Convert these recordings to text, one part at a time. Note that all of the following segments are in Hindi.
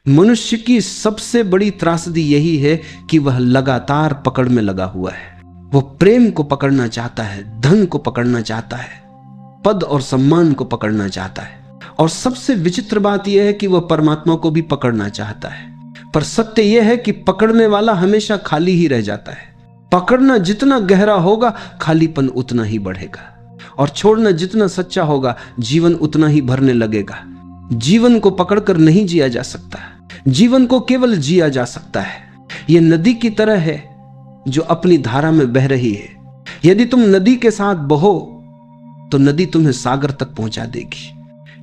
मनुष्य की सबसे बड़ी त्रासदी यही है कि वह लगातार पकड़ में लगा हुआ है। वो प्रेम को पकड़ना चाहता है, धन को पकड़ना चाहता है, पद और सम्मान को पकड़ना चाहता है, और सबसे विचित्र बात यह है कि वह परमात्मा को भी पकड़ना चाहता है। पर सत्य यह है कि पकड़ने वाला हमेशा खाली ही रह जाता है। पकड़ना जितना गहरा होगा, खालीपन उतना ही बढ़ेगा, और छोड़ना जितना सच्चा होगा, जीवन उतना ही भरने लगेगा। जीवन को पकड़कर नहीं जिया जा सकता, जीवन को केवल जिया जा सकता है। यह नदी की तरह है जो अपनी धारा में बह रही है। यदि तुम नदी के साथ बहो तो नदी तुम्हें सागर तक पहुंचा देगी,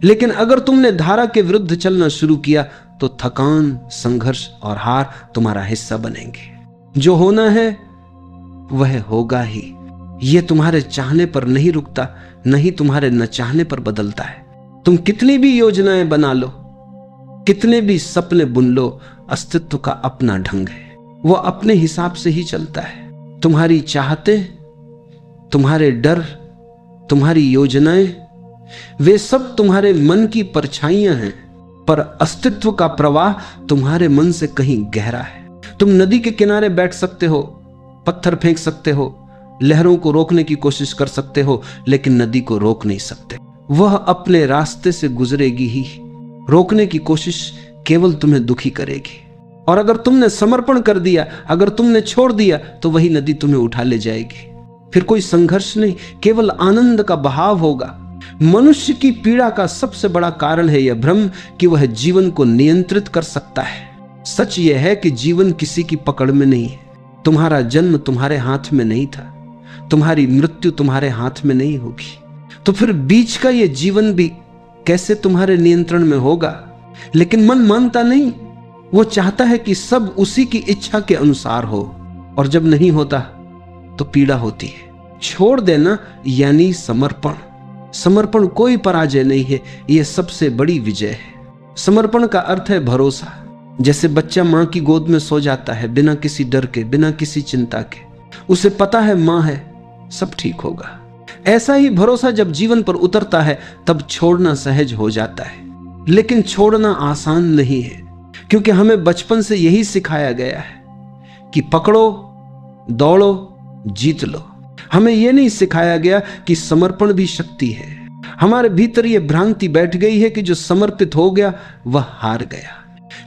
लेकिन अगर तुमने धारा के विरुद्ध चलना शुरू किया तो थकान, संघर्ष और हार तुम्हारा हिस्सा बनेंगे। जो होना है वह होगा ही। यह तुम्हारे चाहने पर नहीं रुकता, नहीं तुम्हारे न चाहने पर बदलता है। तुम कितनी भी योजनाएं बना लो, कितने भी सपने बुन लो, अस्तित्व का अपना ढंग है। वो अपने हिसाब से ही चलता है। तुम्हारी चाहते, तुम्हारे डर, तुम्हारी योजनाएं, वे सब तुम्हारे मन की परछाइयां हैं, पर अस्तित्व का प्रवाह तुम्हारे मन से कहीं गहरा है। तुम नदी के किनारे बैठ सकते हो, पत्थर फेंक सकते हो, लहरों को रोकने की कोशिश कर सकते हो, लेकिन नदी को रोक नहीं सकते। वह अपने रास्ते से गुजरेगी ही। रोकने की कोशिश केवल तुम्हें दुखी करेगी। और अगर तुमने समर्पण कर दिया, अगर तुमने छोड़ दिया, तो वही नदी तुम्हें उठा ले जाएगी। फिर कोई संघर्ष नहीं, केवल आनंद का बहाव होगा। मनुष्य की पीड़ा का सबसे बड़ा कारण है यह भ्रम कि वह जीवन को नियंत्रित कर सकता है। सच यह है कि जीवन किसी की पकड़ में नहीं है। तुम्हारा जन्म तुम्हारे हाथ में नहीं था, तुम्हारी मृत्यु तुम्हारे हाथ में नहीं होगी, तो फिर बीच का यह जीवन भी कैसे तुम्हारे नियंत्रण में होगा? लेकिन मन मानता नहीं। वो चाहता है कि सब उसी की इच्छा के अनुसार हो, और जब नहीं होता तो पीड़ा होती है। छोड़ देना यानी समर्पण। समर्पण कोई पराजय नहीं है, यह सबसे बड़ी विजय है। समर्पण का अर्थ है भरोसा। जैसे बच्चा मां की गोद में सो जाता है बिना किसी डर के, बिना किसी चिंता के। उसे पता है मां है, सब ठीक होगा। ऐसा ही भरोसा जब जीवन पर उतरता है तब छोड़ना सहज हो जाता है। लेकिन छोड़ना आसान नहीं है, क्योंकि हमें बचपन से यही सिखाया गया है कि पकड़ो, दौड़ो, जीत लो। हमें यह नहीं सिखाया गया कि समर्पण भी शक्ति है। हमारे भीतर यह भ्रांति बैठ गई है कि जो समर्पित हो गया वह हार गया।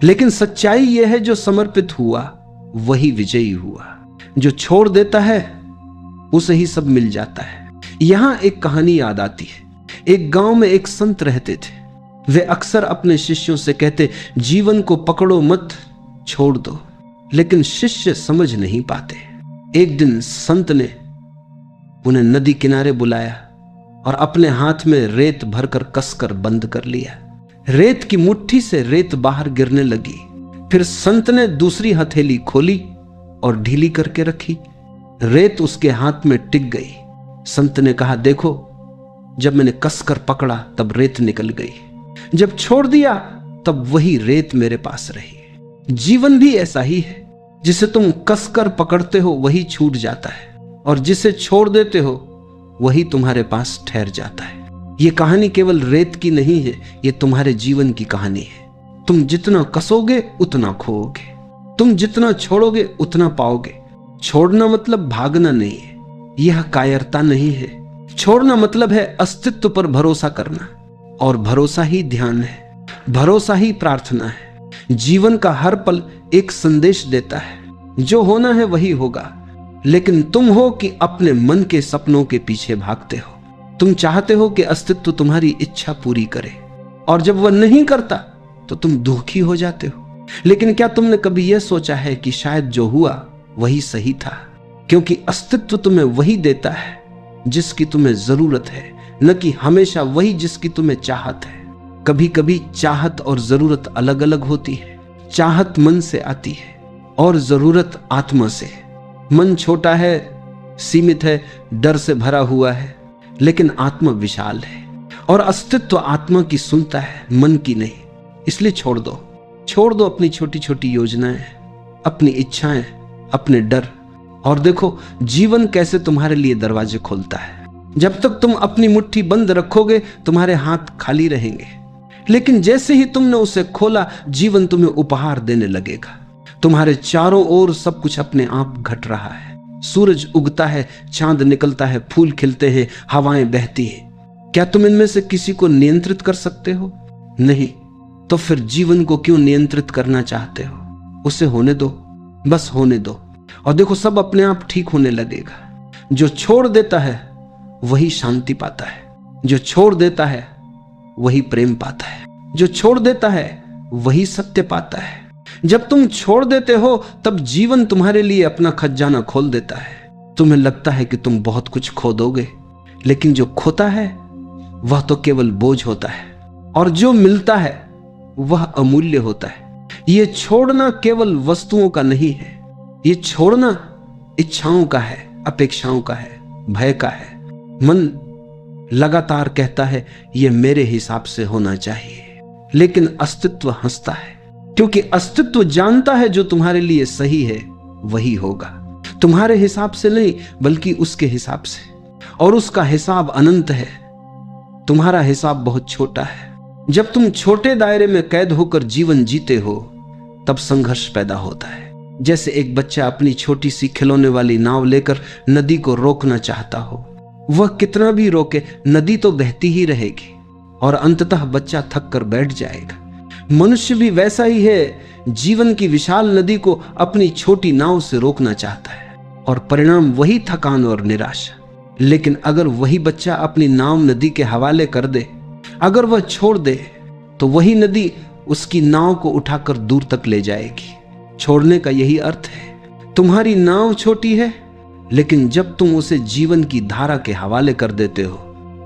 लेकिन सच्चाई यह है, जो समर्पित हुआ वही विजयी हुआ। जो छोड़ देता है उसे ही सब मिल जाता है। यहां एक कहानी याद आती है। एक गांव में एक संत रहते थे। वे अक्सर अपने शिष्यों से कहते, जीवन को पकड़ो मत, छोड़ दो। लेकिन शिष्य समझ नहीं पाते। एक दिन संत ने उन्हें नदी किनारे बुलाया और अपने हाथ में रेत भरकर कसकर बंद कर लिया। रेत की मुट्ठी से रेत बाहर गिरने लगी। फिर संत ने दूसरी हथेली खोली और ढीली करके रखी। रेत उसके हाथ में टिक गई। संत ने कहा, देखो, जब मैंने कसकर पकड़ा तब रेत निकल गई, जब छोड़ दिया तब वही रेत मेरे पास रही। जीवन भी ऐसा ही है। जिसे तुम कसकर पकड़ते हो वही छूट जाता है, और जिसे छोड़ देते हो वही तुम्हारे पास ठहर जाता है। यह कहानी केवल रेत की नहीं है, यह तुम्हारे जीवन की कहानी है। तुम जितना कसोगे उतना खोओगे, तुम जितना छोड़ोगे उतना पाओगे। छोड़ना मतलब भागना नहीं है, यह कायरता नहीं है। छोड़ना मतलब है अस्तित्व पर भरोसा करना, और भरोसा ही ध्यान है, भरोसा ही प्रार्थना है। जीवन का हर पल एक संदेश देता है, जो होना है वही होगा। लेकिन तुम हो कि अपने मन के सपनों के पीछे भागते हो। तुम चाहते हो कि अस्तित्व तुम्हारी इच्छा पूरी करे, और जब वह नहीं करता तो तुम दुखी हो जाते हो। लेकिन क्या तुमने कभी यह सोचा है कि शायद जो हुआ वही सही था? क्योंकि अस्तित्व तुम्हें वही देता है जिसकी तुम्हें जरूरत है, न कि हमेशा वही जिसकी तुम्हें चाहत है। कभी कभी चाहत और जरूरत अलग अलग होती है। चाहत मन से आती है और जरूरत आत्मा से। मन छोटा है, सीमित है, डर से भरा हुआ है, लेकिन आत्मा विशाल है, और अस्तित्व आत्मा की सुनता है, मन की नहीं। इसलिए छोड़ दो अपनी छोटी छोटी योजनाएं, अपनी इच्छाएं, अपने डर, और देखो जीवन कैसे तुम्हारे लिए दरवाजे खोलता है। जब तक तुम अपनी मुट्ठी बंद रखोगे तुम्हारे हाथ खाली रहेंगे, लेकिन जैसे ही तुमने उसे खोला, जीवन तुम्हें उपहार देने लगेगा। तुम्हारे चारों ओर सब कुछ अपने आप घट रहा है। सूरज उगता है, चांद निकलता है, फूल खिलते हैं, हवाएं बहती हैं। क्या तुम इनमें से किसी को नियंत्रित कर सकते हो? नहीं। तो फिर जीवन को क्यों नियंत्रित करना चाहते हो? उसे होने दो, बस होने दो, और देखो सब अपने आप ठीक होने लगेगा। जो छोड़ देता है वही शांति पाता है, जो छोड़ देता है वही प्रेम पाता है, जो छोड़ देता है वही सत्य पाता है। जब तुम छोड़ देते हो तब जीवन तुम्हारे लिए अपना खजाना खोल देता है। तुम्हें लगता है कि तुम बहुत कुछ खो दोगे, लेकिन जो खोता है वह तो केवल बोझ होता है, और जो मिलता है वह अमूल्य होता है। ये छोड़ना केवल वस्तुओं का नहीं है, ये छोड़ना इच्छाओं का है, अपेक्षाओं का है, भय का है। मन लगातार कहता है ये मेरे हिसाब से होना चाहिए, लेकिन अस्तित्व हंसता है, क्योंकि अस्तित्व जानता है जो तुम्हारे लिए सही है वही होगा। तुम्हारे हिसाब से नहीं, बल्कि उसके हिसाब से, और उसका हिसाब अनंत है। तुम्हारा हिसाब बहुत छोटा है। जब तुम छोटे दायरे में कैद होकर जीवन जीते हो तब संघर्ष पैदा होता है। जैसे एक बच्चा अपनी छोटी सी खिलौने वाली नाव लेकर नदी को रोकना चाहता हो। वह कितना भी रोके, नदी तो बहती ही रहेगी और अंततः बच्चा थक कर बैठ जाएगा। मनुष्य भी वैसा ही है, जीवन की विशाल नदी को अपनी छोटी नाव से रोकना चाहता है, और परिणाम वही थकान और निराशा। लेकिन अगर वही बच्चा अपनी नाव नदी के हवाले कर दे, अगर वह छोड़ दे, तो वही नदी उसकी नाव को उठाकर दूर तक ले जाएगी। छोड़ने का यही अर्थ है। तुम्हारी नाव छोटी है, लेकिन जब तुम उसे जीवन की धारा के हवाले कर देते हो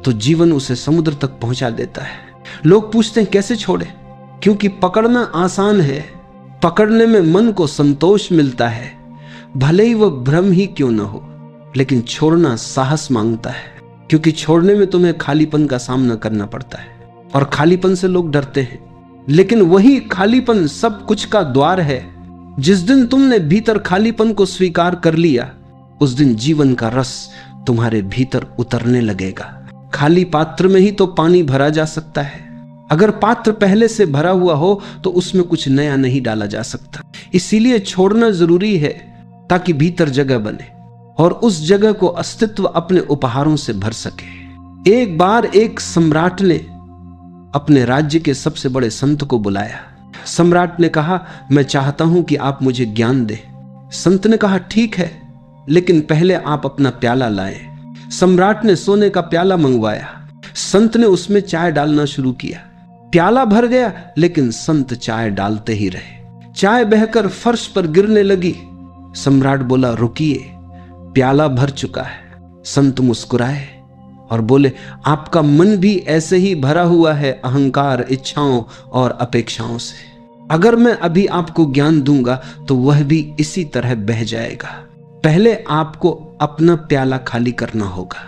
तो जीवन उसे समुद्र तक पहुंचा देता है। लोग पूछते हैं कैसे छोड़े? क्योंकि पकड़ना आसान है, पकड़ने में मन को संतोष मिलता है, भले ही वह भ्रम ही क्यों न हो। लेकिन छोड़ना साहस मांगता है, क्योंकि छोड़ने में तुम्हें खालीपन का सामना करना पड़ता है, और खालीपन से लोग डरते हैं। लेकिन वही खालीपन सब कुछ का द्वार है। जिस दिन तुमने भीतर खालीपन को स्वीकार कर लिया, उस दिन जीवन का रस तुम्हारे भीतर उतरने लगेगा। खाली पात्र में ही तो पानी भरा जा सकता है। अगर पात्र पहले से भरा हुआ हो तो उसमें कुछ नया नहीं डाला जा सकता। इसीलिए छोड़ना जरूरी है, ताकि भीतर जगह बने और उस जगह को अस्तित्व अपने उपहारों से भर सके। एक बार एक सम्राट ने अपने राज्य के सबसे बड़े संत को बुलाया। सम्राट ने कहा, मैं चाहता हूं कि आप मुझे ज्ञान दें। संत ने कहा, ठीक है, लेकिन पहले आप अपना प्याला लाएं। सम्राट ने सोने का प्याला मंगवाया। संत ने उसमें चाय डालना शुरू किया। प्याला भर गया, लेकिन संत चाय डालते ही रहे। चाय बहकर फर्श पर गिरने लगी। सम्राट बोला, रुकिए, प्याला भर चुका है। संत मुस्कुराए और बोले, आपका मन भी ऐसे ही भरा हुआ है अहंकार, इच्छाओं और अपेक्षाओं से। अगर मैं अभी आपको ज्ञान दूंगा तो वह भी इसी तरह बह जाएगा। पहले आपको अपना प्याला खाली करना होगा,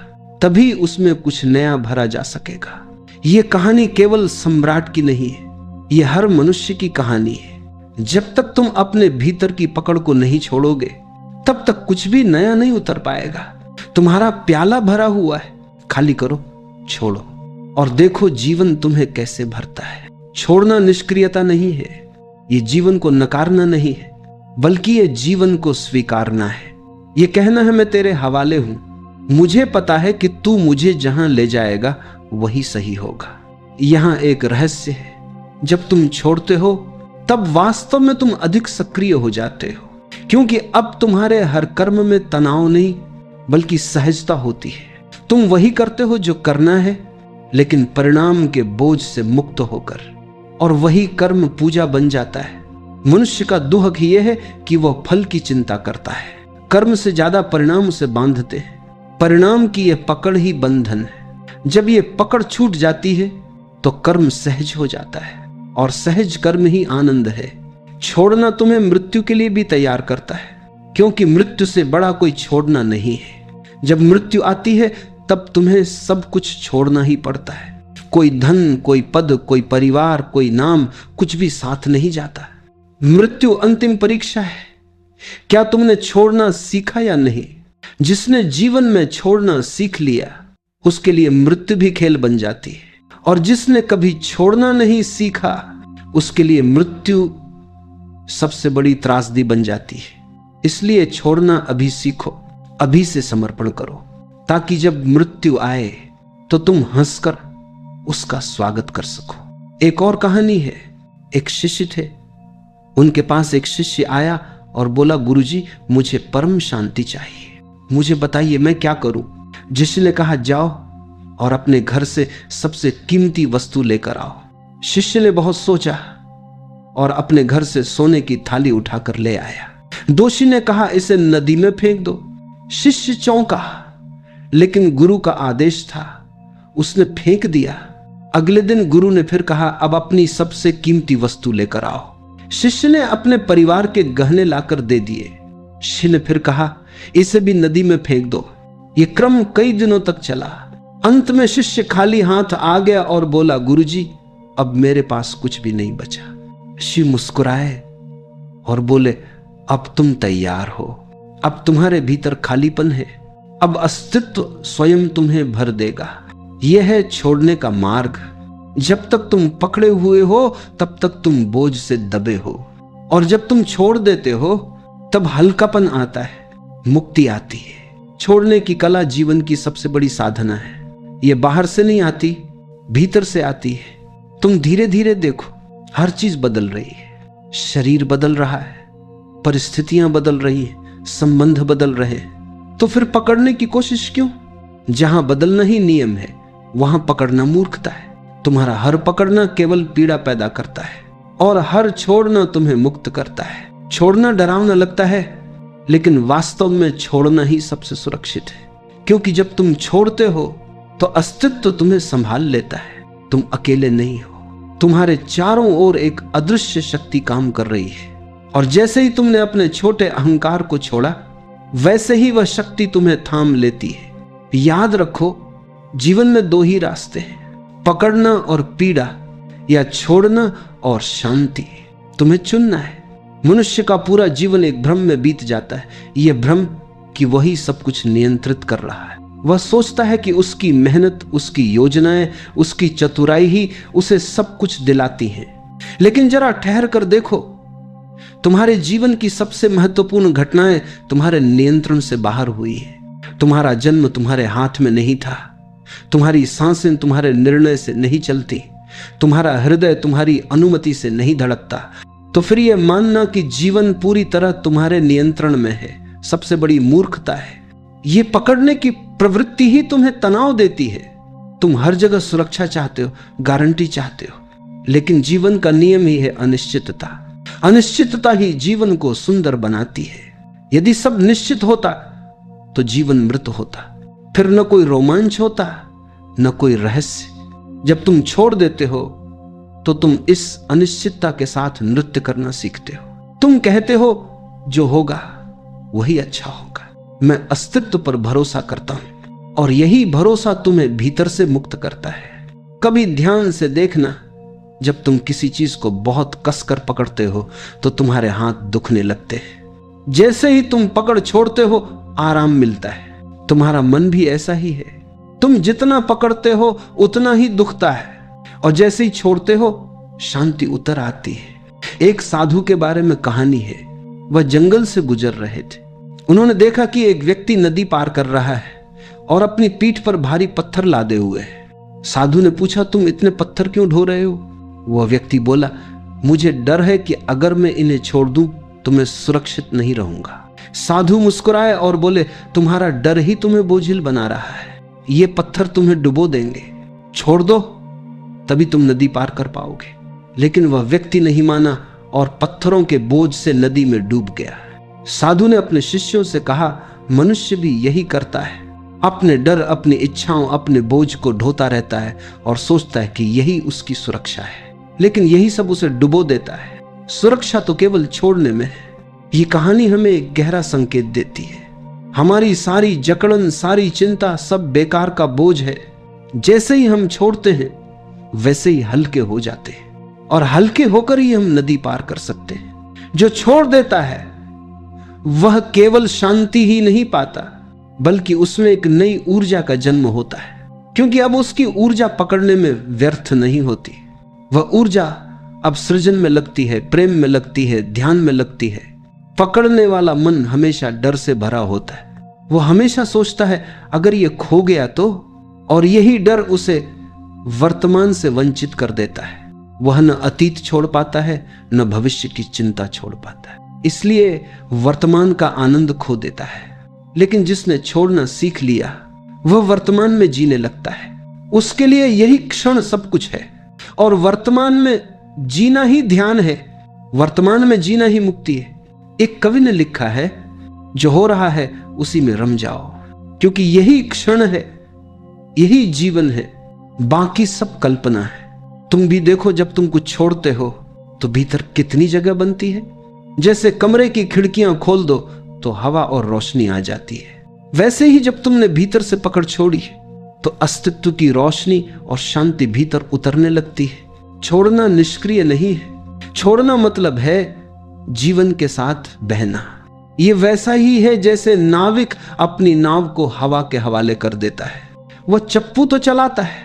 तभी उसमें कुछ नया भरा जा सकेगा। यह कहानी केवल सम्राट की नहीं है, यह हर मनुष्य की कहानी है। जब तक तुम अपने भीतर की पकड़ को नहीं छोड़ोगे, तब तक कुछ भी नया नहीं उतर पाएगा। तुम्हारा प्याला भरा हुआ है, खाली करो, छोड़ो, और देखो जीवन तुम्हें कैसे भरता है। छोड़ना निष्क्रियता नहीं है, ये जीवन को नकारना नहीं है, बल्कि ये जीवन को स्वीकारना है। ये कहना है, मैं तेरे हवाले हूं, मुझे पता है कि तू मुझे जहां ले जाएगा वही सही होगा। यहां एक रहस्य है, जब तुम छोड़ते हो तब वास्तव में तुम अधिक सक्रिय हो जाते हो, क्योंकि अब तुम्हारे हर कर्म में तनाव नहीं बल्कि सहजता होती है। तुम वही करते हो जो करना है, लेकिन परिणाम के बोझ से मुक्त होकर, और वही कर्म पूजा बन जाता है। मनुष्य का दुख यह है कि वह फल की चिंता करता है, कर्म से ज्यादा परिणाम उसे बांधते हैं। परिणाम की यह पकड़ ही बंधन है। जब यह पकड़ छूट जाती है तो कर्म सहज हो जाता है, और सहज कर्म ही आनंद है। छोड़ना तुम्हें मृत्यु के लिए भी तैयार करता है, क्योंकि मृत्यु से बड़ा कोई छोड़ना नहीं है। जब मृत्यु आती है तब तुम्हें सब कुछ छोड़ना ही पड़ता है। कोई धन, कोई पद, कोई परिवार, कोई नाम, कुछ भी साथ नहीं जाता। मृत्यु अंतिम परीक्षा है। क्या तुमने छोड़ना सीखा या नहीं? जिसने जीवन में छोड़ना सीख लिया, उसके लिए मृत्यु भी खेल बन जाती है, और जिसने कभी छोड़ना नहीं सीखा उसके लिए मृत्यु सबसे बड़ी त्रासदी बन जाती है। इसलिए छोड़ना अभी सीखो, अभी से समर्पण करो, ताकि जब मृत्यु आए तो तुम हंसकर उसका स्वागत कर सको। एक और कहानी है। एक शिष्य थे, उनके पास एक शिष्य आया और बोला, गुरुजी मुझे परम शांति चाहिए, मुझे बताइए मैं क्या करूं। शिष्य ने कहा, जाओ और अपने घर से सबसे कीमती वस्तु लेकर आओ। शिष्य ने बहुत सोचा और अपने घर से सोने की थाली उठाकर ले आया। दोषी ने कहा, इसे नदी में फेंक दो। शिष्य चौंका, लेकिन गुरु का आदेश था, उसने फेंक दिया। अगले दिन गुरु ने फिर कहा, अब अपनी सबसे कीमती वस्तु लेकर आओ। शिष्य ने अपने परिवार के गहने लाकर दे दिए। शिष्य ने फिर कहा, इसे भी नदी में फेंक दो। ये क्रम कई दिनों तक चला। अंत में शिष्य खाली हाथ आ गया और बोला, गुरुजी अब मेरे पास कुछ भी नहीं बचा। शिष्य मुस्कुराए और बोले, अब तुम तैयार हो, अब तुम्हारे भीतर खालीपन है, अब अस्तित्व स्वयं तुम्हें भर देगा। यह है छोड़ने का मार्ग। जब तक तुम पकड़े हुए हो तब तक तुम बोझ से दबे हो, और जब तुम छोड़ देते हो तब हल्कापन आता है, मुक्ति आती है। छोड़ने की कला जीवन की सबसे बड़ी साधना है। यह बाहर से नहीं आती, भीतर से आती है। तुम धीरे धीरे देखो, हर चीज बदल रही है। शरीर बदल रहा है, परिस्थितियां बदल रही हैं, संबंध बदल रहे हैं। तो फिर पकड़ने की कोशिश क्यों? जहां बदलना ही नियम है वहां पकड़ना मूर्खता है। तुम्हारा हर पकड़ना केवल पीड़ा पैदा करता है, और हर छोड़ना तुम्हें मुक्त करता है। छोड़ना डरावना लगता है, लेकिन वास्तव में छोड़ना ही सबसे सुरक्षित है। क्योंकि जब तुम छोड़ते हो तो अस्तित्व तुम्हें संभाल लेता है। तुम अकेले नहीं हो, तुम्हारे चारों ओर एक अदृश्य शक्ति काम कर रही है। और जैसे ही तुमने अपने छोटे अहंकार को छोड़ा, वैसे ही वह शक्ति तुम्हें थाम लेती है। याद रखो, जीवन में दो ही रास्ते हैं, पकड़ना और पीड़ा, या छोड़ना और शांति। तुम्हें चुनना है। मनुष्य का पूरा जीवन एक भ्रम में बीत जाता है, यह भ्रम कि वही सब कुछ नियंत्रित कर रहा है। वह सोचता है कि उसकी मेहनत, उसकी योजनाएं, उसकी चतुराई ही उसे सब कुछ दिलाती हैं। लेकिन जरा ठहर कर देखो, तुम्हारे जीवन की सबसे महत्वपूर्ण घटनाएं तुम्हारे नियंत्रण से बाहर हुई है। तुम्हारा जन्म तुम्हारे हाथ में नहीं था, तुम्हारी सांसें तुम्हारे निर्णय से नहीं चलती, तुम्हारा हृदय तुम्हारी अनुमति से नहीं धड़कता। तो फिर यह मानना कि जीवन पूरी तरह तुम्हारे नियंत्रण में है सबसे बड़ी मूर्खता है। ये पकड़ने की प्रवृत्ति ही तुम्हें तनाव देती है। तुम हर जगह सुरक्षा चाहते हो, गारंटी चाहते हो, लेकिन जीवन का नियम ही है अनिश्चितता। अनिश्चितता ही जीवन को सुंदर बनाती है। यदि सब निश्चित होता तो जीवन मृत होता, फिर न कोई रोमांच होता, न कोई रहस्य। जब तुम छोड़ देते हो तो तुम इस अनिश्चितता के साथ नृत्य करना सीखते हो। तुम कहते हो जो होगा वही अच्छा होगा। मैं अस्तित्व पर भरोसा करता हूं, और यही भरोसा तुम्हें भीतर से मुक्त करता है। कभी ध्यान से देखना, जब तुम किसी चीज को बहुत कसकर पकड़ते हो तो तुम्हारे हाथ दुखने लगते हैं। जैसे ही तुम पकड़ छोड़ते हो आराम मिलता है। तुम्हारा मन भी ऐसा ही है। तुम जितना पकड़ते हो उतना ही दुखता है, और जैसे ही छोड़ते हो शांति उतर आती है। एक साधु के बारे में कहानी है। वह जंगल से गुजर रहे थे। उन्होंने देखा कि एक व्यक्ति नदी पार कर रहा है और अपनी पीठ पर भारी पत्थर लादे हुए है। साधु ने पूछा, तुम इतने पत्थर क्यों ढो रहे हो? वह व्यक्ति बोला, मुझे डर है कि अगर मैं इन्हें छोड़ दूं तो मैं सुरक्षित नहीं रहूंगा। साधु मुस्कुराए और बोले, तुम्हारा डर ही तुम्हें बोझिल बना रहा है। ये पत्थर तुम्हें डुबो देंगे, छोड़ दो, तभी तुम नदी पार कर पाओगे। लेकिन वह व्यक्ति नहीं माना और पत्थरों के बोझ से नदी में डूब गया। साधु ने अपने शिष्यों से कहा, मनुष्य भी यही करता है। अपने डर, अपनी इच्छाओं, अपने बोझ को ढोता रहता है और सोचता है कि यही उसकी सुरक्षा है, लेकिन यही सब उसे डुबो देता है। सुरक्षा तो केवल छोड़ने में है। ये कहानी हमें एक गहरा संकेत देती है। हमारी सारी जकड़न, सारी चिंता सब बेकार का बोझ है। जैसे ही हम छोड़ते हैं वैसे ही हल्के हो जाते हैं, और हल्के होकर ही हम नदी पार कर सकते हैं। जो छोड़ देता है वह केवल शांति ही नहीं पाता, बल्कि उसमें एक नई ऊर्जा का जन्म होता है। क्योंकि अब उसकी ऊर्जा पकड़ने में व्यर्थ नहीं होती। वह ऊर्जा अब सृजन में लगती है, प्रेम में लगती है, ध्यान में लगती है। पकड़ने वाला मन हमेशा डर से भरा होता है। वो हमेशा सोचता है अगर ये खो गया तो, और यही डर उसे वर्तमान से वंचित कर देता है। वह न अतीत छोड़ पाता है, न भविष्य की चिंता छोड़ पाता है, इसलिए वर्तमान का आनंद खो देता है। लेकिन जिसने छोड़ना सीख लिया वह वर्तमान में जीने लगता है। उसके लिए यही क्षण सब कुछ है, और वर्तमान में जीना ही ध्यान है, वर्तमान में जीना ही मुक्ति है। एक कवि ने लिखा है, जो हो रहा है उसी में रम जाओ, क्योंकि यही क्षण है, यही जीवन है, बाकी सब कल्पना है। तुम भी देखो, जब तुम कुछ छोड़ते हो तो भीतर कितनी जगह बनती है। जैसे कमरे की खिड़कियां खोल दो तो हवा और रोशनी आ जाती है, वैसे ही जब तुमने भीतर से पकड़ छोड़ी तो अस्तित्व की रोशनी और शांति भीतर उतरने लगती है। छोड़ना निष्क्रिय नहीं है, छोड़ना मतलब है जीवन के साथ बहना। ये वैसा ही है जैसे नाविक अपनी नाव को हवा के हवाले कर देता है। वह चप्पू तो चलाता है,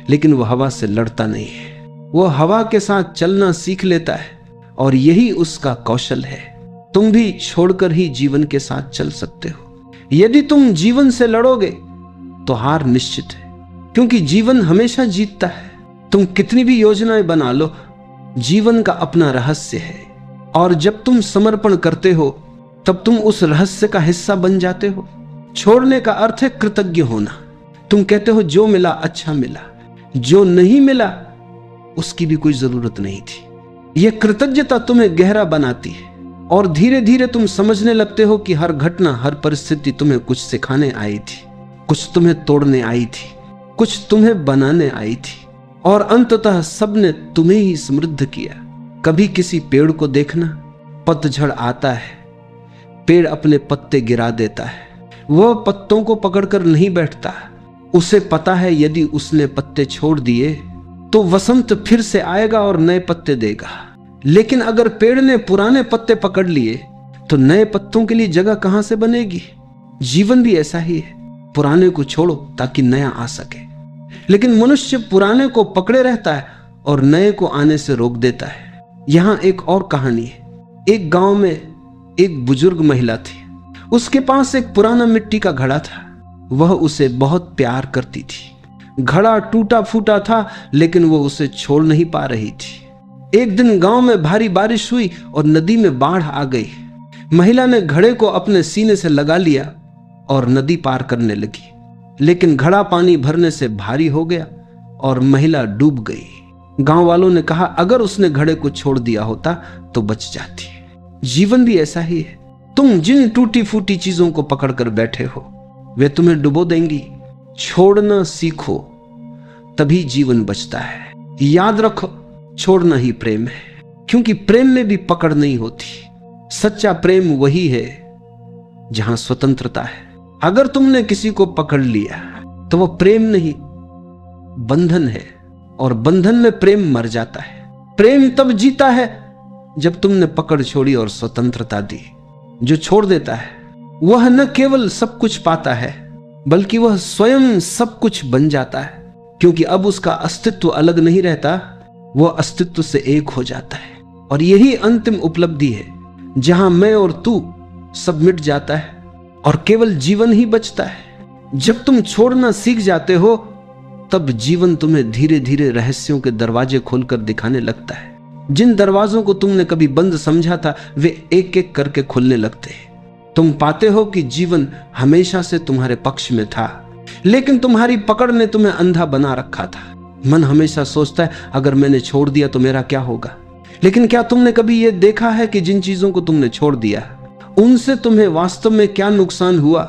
लेकिन वह हवा से लड़ता नहीं है। वह हवा के साथ चलना सीख लेता है, और यही उसका कौशल है। तुम भी छोड़कर ही जीवन के साथ चल सकते हो। यदि तुम जीवन से लड़ोगे तो हार निश्चित है, क्योंकि जीवन हमेशा जीतता है। तुम कितनी भी योजनाएं बना लो, जीवन का अपना रहस्य है, और जब तुम समर्पण करते हो तब तुम उस रहस्य का हिस्सा बन जाते हो। छोड़ने का अर्थ है कृतज्ञ होना। तुम कहते हो जो मिला अच्छा मिला, जो नहीं मिला उसकी भी कोई जरूरत नहीं थी। यह कृतज्ञता तुम्हें गहरा बनाती है, और धीरे धीरे तुम समझने लगते हो कि हर घटना, हर परिस्थिति तुम्हें कुछ सिखाने आई थी, कुछ तुम्हें तोड़ने आई थी, कुछ तुम्हें बनाने आई थी, और अंततः सबने तुम्हें ही समृद्ध किया। कभी किसी पेड़ को देखना, पतझड़ आता है, पेड़ अपने पत्ते गिरा देता है। वह पत्तों को पकड़कर नहीं बैठता, उसे पता है यदि उसने पत्ते छोड़ दिए तो वसंत फिर से आएगा और नए पत्ते देगा। लेकिन अगर पेड़ ने पुराने पत्ते पकड़ लिए तो नए पत्तों के लिए जगह कहां से बनेगी। जीवन भी ऐसा ही है, पुराने को छोड़ो ताकि नया आ सके। लेकिन मनुष्य पुराने को पकड़े रहता है और नए को आने से रोक देता है। यहां एक और कहानी है। एक गांव में एक बुजुर्ग महिला थी। उसके पास एक पुराना मिट्टी का घड़ा था। वह उसे बहुत प्यार करती थी। घड़ा टूटा फूटा था, लेकिन वो उसे छोड़ नहीं पा रही थी। एक दिन गांव में भारी बारिश हुई और नदी में बाढ़ आ गई। महिला ने घड़े को अपने सीने से लगा लिया और नदी पार करने लगी, लेकिन घड़ा पानी भरने से भारी हो गया और महिला डूब गई। गांव वालों ने कहा अगर उसने घड़े को छोड़ दिया होता तो बच जाती। जीवन भी ऐसा ही है। तुम जिन टूटी फूटी चीजों को पकड़कर बैठे हो वे तुम्हें डुबो देंगी। छोड़ना सीखो, तभी जीवन बचता है। याद रखो, छोड़ना ही प्रेम है, क्योंकि प्रेम में भी पकड़ नहीं होती। सच्चा प्रेम वही है जहां स्वतंत्रता है। अगर तुमने किसी को पकड़ लिया तो वह प्रेम नहीं, बंधन है, और बंधन में प्रेम मर जाता है। प्रेम तब जीता है जब तुमने पकड़ छोड़ी और स्वतंत्रता दी। जो छोड़ देता है वह न केवल सब कुछ पाता है, बल्कि वह स्वयं सब कुछ बन जाता है, क्योंकि अब उसका अस्तित्व अलग नहीं रहता, वह अस्तित्व से एक हो जाता है। और यही अंतिम उपलब्धि है जहां मैं और तू सब मिट जाता है और केवल जीवन ही बचता है। जब तुम छोड़ना सीख जाते हो तब जीवन तुम्हें धीरे धीरे रहस्यों के दरवाजे खोलकर दिखाने लगता है। जिन दरवाजों को तुमने कभी बंद समझा था वे एक एक करके खुलने लगते हैं। तुम पाते हो कि जीवन हमेशा से तुम्हारे पक्ष में था, लेकिन तुम्हारी पकड़ ने तुम्हें अंधा बना रखा था। मन हमेशा सोचता है अगर मैंने छोड़ दिया तो मेरा क्या होगा। लेकिन क्या तुमने कभी यह देखा है कि जिन चीजों को तुमने छोड़ दिया उनसे तुम्हें वास्तव में क्या नुकसान हुआ?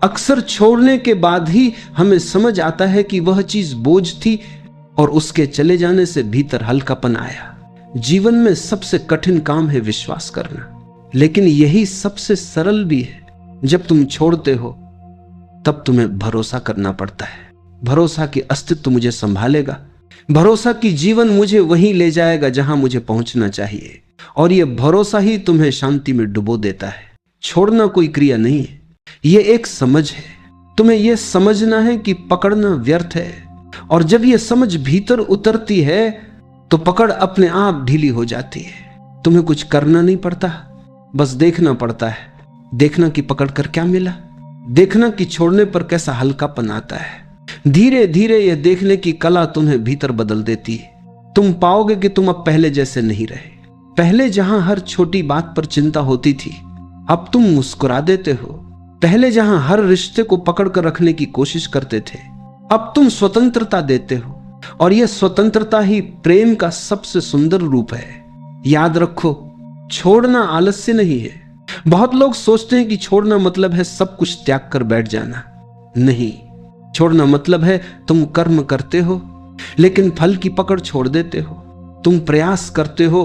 अक्सर छोड़ने के बाद ही हमें समझ आता है कि वह चीज बोझ थी और उसके चले जाने से भीतर हल्कापन आया। जीवन में सबसे कठिन काम है विश्वास करना, लेकिन यही सबसे सरल भी है। जब तुम छोड़ते हो तब तुम्हें भरोसा करना पड़ता है। भरोसा कि अस्तित्व मुझे संभालेगा, भरोसा कि जीवन मुझे वहीं ले जाएगा जहां मुझे पहुंचना चाहिए, और यह भरोसा ही तुम्हें शांति में डुबो देता है। छोड़ना कोई क्रिया नहीं है, यह एक समझ है। तुम्हें यह समझना है कि पकड़ना व्यर्थ है, और जब यह समझ भीतर उतरती है तो पकड़ अपने आप ढीली हो जाती है। तुम्हें कुछ करना नहीं पड़ता, बस देखना पड़ता है। देखना कि पकड़ कर क्या मिला, देखना कि छोड़ने पर कैसा हल्कापन आता है। धीरे धीरे यह देखने की कला तुम्हें भीतर बदल देती है। तुम पाओगे कि तुम अब पहले जैसे नहीं रहे। पहले जहां हर छोटी बात पर चिंता होती थी, अब तुम मुस्कुरा देते हो। पहले जहां हर रिश्ते को पकड़ कर रखने की कोशिश करते थे, अब तुम स्वतंत्रता देते हो, और यह स्वतंत्रता ही प्रेम का सबसे सुंदर रूप है। याद रखो, छोड़ना आलस्य नहीं है। बहुत लोग सोचते हैं कि छोड़ना मतलब है सब कुछ त्याग कर बैठ जाना। नहीं, छोड़ना मतलब है तुम कर्म करते हो लेकिन फल की पकड़ छोड़ देते हो। तुम प्रयास करते हो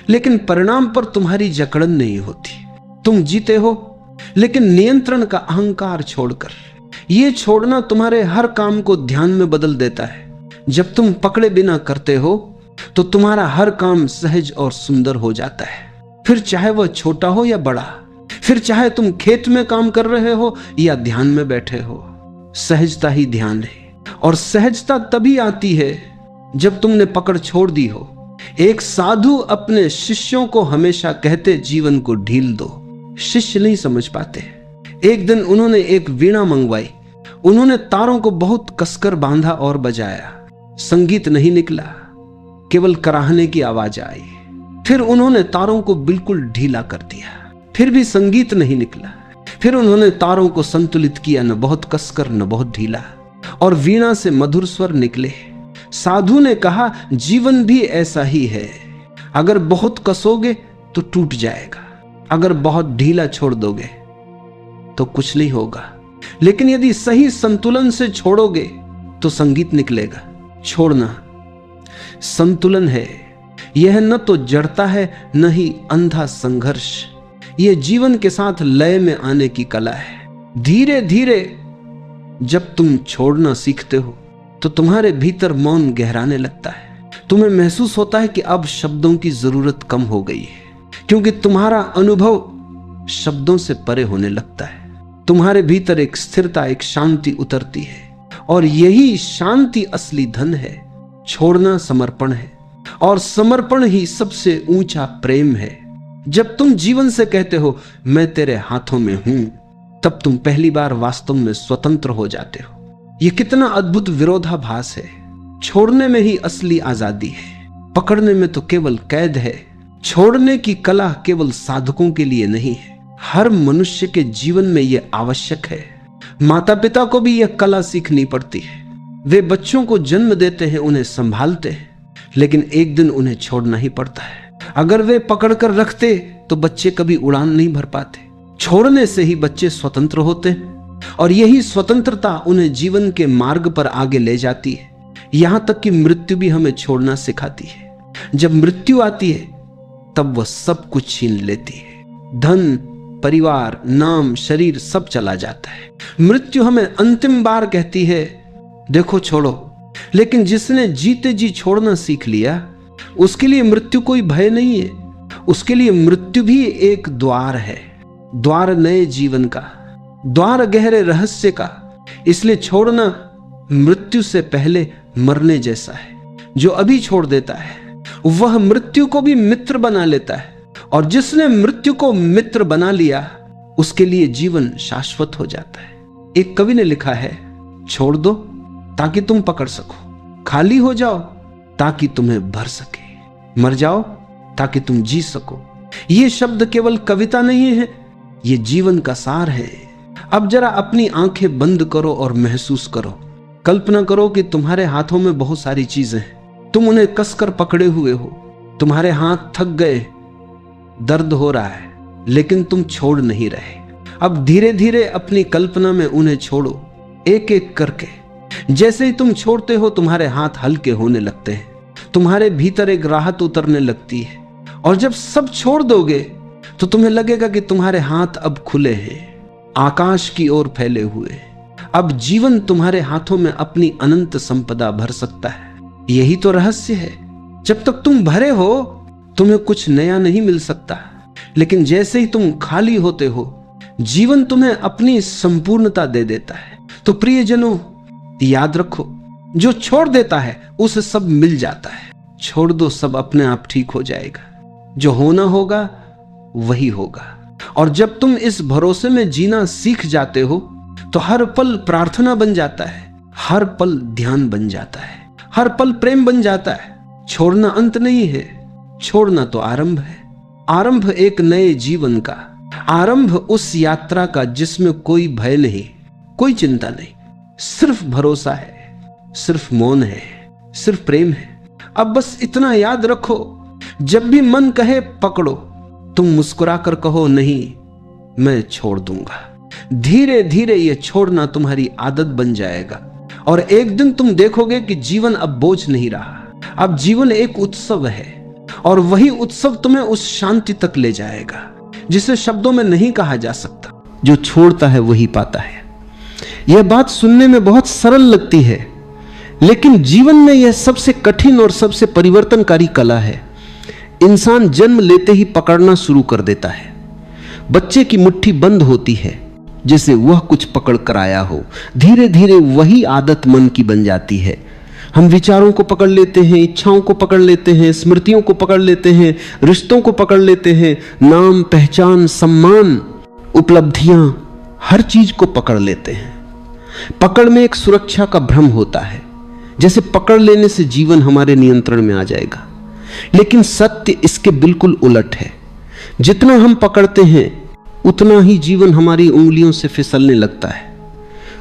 लेकिन परिणाम पर तुम्हारी जकड़न नहीं होती। तुम जीते हो लेकिन नियंत्रण का अहंकार छोड़कर। यह छोड़ना तुम्हारे हर काम को ध्यान में बदल देता है। जब तुम पकड़े बिना करते हो तो तुम्हारा हर काम सहज और सुंदर हो जाता है। फिर चाहे वह छोटा हो या बड़ा, फिर चाहे तुम खेत में काम कर रहे हो या ध्यान में बैठे हो, सहजता ही ध्यान है। और सहजता तभी आती है जब तुमने पकड़ छोड़ दी हो। एक साधु अपने शिष्यों को हमेशा कहते, जीवन को ढील दो। शिष्य नहीं समझ पाते। एक दिन उन्होंने एक वीणा मंगवाई। उन्होंने तारों को बहुत कसकर बांधा और बजाया। संगीत नहीं निकला, केवल कराहने की आवाज आई। फिर उन्होंने तारों को बिल्कुल ढीला कर दिया, फिर भी संगीत नहीं निकला। फिर उन्होंने तारों को संतुलित किया, न बहुत कसकर न बहुत ढीला, और वीणा से मधुर स्वर निकले। साधु ने कहा, जीवन भी ऐसा ही है। अगर बहुत कसोगे तो टूट जाएगा, अगर बहुत ढीला छोड़ दोगे तो कुछ नहीं होगा। लेकिन यदि सही संतुलन से छोड़ोगे तो संगीत निकलेगा। छोड़ना संतुलन है। यह न तो जड़ता है न ही अंधा संघर्ष। यह जीवन के साथ लय में आने की कला है। धीरे धीरे जब तुम छोड़ना सीखते हो तो तुम्हारे भीतर मौन गहराने लगता है। तुम्हें महसूस होता है कि अब शब्दों की जरूरत कम हो गई है, क्योंकि तुम्हारा अनुभव शब्दों से परे होने लगता है। तुम्हारे भीतर एक स्थिरता, एक शांति उतरती है, और यही शांति असली धन है। छोड़ना समर्पण है, और समर्पण ही सबसे ऊंचा प्रेम है। जब तुम जीवन से कहते हो, मैं तेरे हाथों में हूं, तब तुम पहली बार वास्तव में स्वतंत्र हो जाते हो। यह कितना अद्भुत विरोधाभास है। छोड़ने में ही असली आजादी है, पकड़ने में तो केवल कैद है। छोड़ने की कला केवल साधकों के लिए नहीं है, हर मनुष्य के जीवन में यह आवश्यक है। माता पिता को भी यह कला सीखनी पड़ती है। वे बच्चों को जन्म देते हैं, उन्हें संभालते हैं, लेकिन एक दिन उन्हें छोड़ना ही पड़ता है। अगर वे पकड़कर रखते तो बच्चे कभी उड़ान नहीं भर पाते। छोड़ने से ही बच्चे स्वतंत्र होते हैं, और यही स्वतंत्रता उन्हें जीवन के मार्ग पर आगे ले जाती है। यहां तक कि मृत्यु भी हमें छोड़ना सिखाती है। जब मृत्यु आती है तब वह सब कुछ छीन लेती है। धन, परिवार, नाम, शरीर सब चला जाता है। मृत्यु हमें अंतिम बार कहती है, देखो छोड़ो। लेकिन जिसने जीते जी छोड़ना सीख लिया, उसके लिए मृत्यु कोई भय नहीं है। उसके लिए मृत्यु भी एक द्वार है, द्वार नए जीवन का, द्वार गहरे रहस्य का। इसलिए छोड़ना मृत्यु से पहले मरने जैसा है। जो अभी छोड़ देता है वह मृत्यु को भी मित्र बना लेता है, और जिसने मृत्यु को मित्र बना लिया उसके लिए जीवन शाश्वत हो जाता है। एक कवि ने लिखा है, छोड़ दो ताकि तुम पकड़ सको, खाली हो जाओ ताकि तुम्हें भर सके, मर जाओ ताकि तुम जी सको। ये शब्द केवल कविता नहीं है, ये जीवन का सार है। अब जरा अपनी आंखें बंद करो और महसूस करो। कल्पना करो कि तुम्हारे हाथों में बहुत सारी चीजें हैं, तुम उन्हें कसकर पकड़े हुए हो। तुम्हारे हाथ थक गए, दर्द हो रहा है, लेकिन तुम छोड़ नहीं रहे। अब धीरे धीरे अपनी कल्पना में उन्हें छोड़ो, एक एक करके। जैसे ही तुम छोड़ते हो तुम्हारे हाथ हल्के होने लगते हैं, तुम्हारे भीतर एक राहत उतरने लगती है। और जब सब छोड़ दोगे तो तुम्हें लगेगा कि तुम्हारे हाथ अब खुले हैं, आकाश की ओर फैले हुए। अब जीवन तुम्हारे हाथों में अपनी अनंत संपदा भर सकता है। यही तो रहस्य है। जब तक तुम भरे हो तुम्हें कुछ नया नहीं मिल सकता, लेकिन जैसे ही तुम खाली होते हो जीवन तुम्हें अपनी संपूर्णता दे देता है। तो प्रियजनों, याद रखो, जो छोड़ देता है उसे सब मिल जाता है। छोड़ दो, सब अपने आप ठीक हो जाएगा। जो होना होगा वही होगा। और जब तुम इस भरोसे में जीना सीख जाते हो तो हर पल प्रार्थना बन जाता है, हर पल ध्यान बन जाता है, हर पल प्रेम बन जाता है। छोड़ना अंत नहीं है, छोड़ना तो आरंभ है। आरंभ एक नए जीवन का, आरंभ उस यात्रा का जिसमें कोई भय नहीं, कोई चिंता नहीं, सिर्फ भरोसा है, सिर्फ मौन है, सिर्फ प्रेम है। अब बस इतना याद रखो, जब भी मन कहे पकड़ो, तुम मुस्कुराकर कहो नहीं, मैं छोड़ दूंगा। धीरे धीरे ये छोड़ना तुम्हारी आदत बन जाएगा और एक दिन तुम देखोगे कि जीवन अब बोझ नहीं रहा, अब जीवन एक उत्सव है और वही उत्सव तुम्हें उस शांति तक ले जाएगा जिसे शब्दों में नहीं कहा जा सकता। जो छोड़ता है वही पाता है। यह बात सुनने में बहुत सरल लगती है, लेकिन जीवन में यह सबसे कठिन और सबसे परिवर्तनकारी कला है। इंसान जन्म लेते ही पकड़ना शुरू कर देता है। बच्चे की मुट्ठी बंद होती है जैसे वह कुछ पकड़ कर आया हो। धीरे धीरे वही आदत मन की बन जाती है। हम विचारों को पकड़ लेते हैं, इच्छाओं को पकड़ लेते हैं, स्मृतियों को पकड़ लेते हैं, रिश्तों को पकड़ लेते हैं, नाम, पहचान, सम्मान, उपलब्धियां, हर चीज को पकड़ लेते हैं। पकड़ में एक सुरक्षा का भ्रम होता है, जैसे पकड़ लेने से जीवन हमारे नियंत्रण में आ जाएगा। लेकिन सत्य इसके बिल्कुल उलट है। जितना हम पकड़ते हैं उतना ही जीवन हमारी उंगलियों से फिसलने लगता है।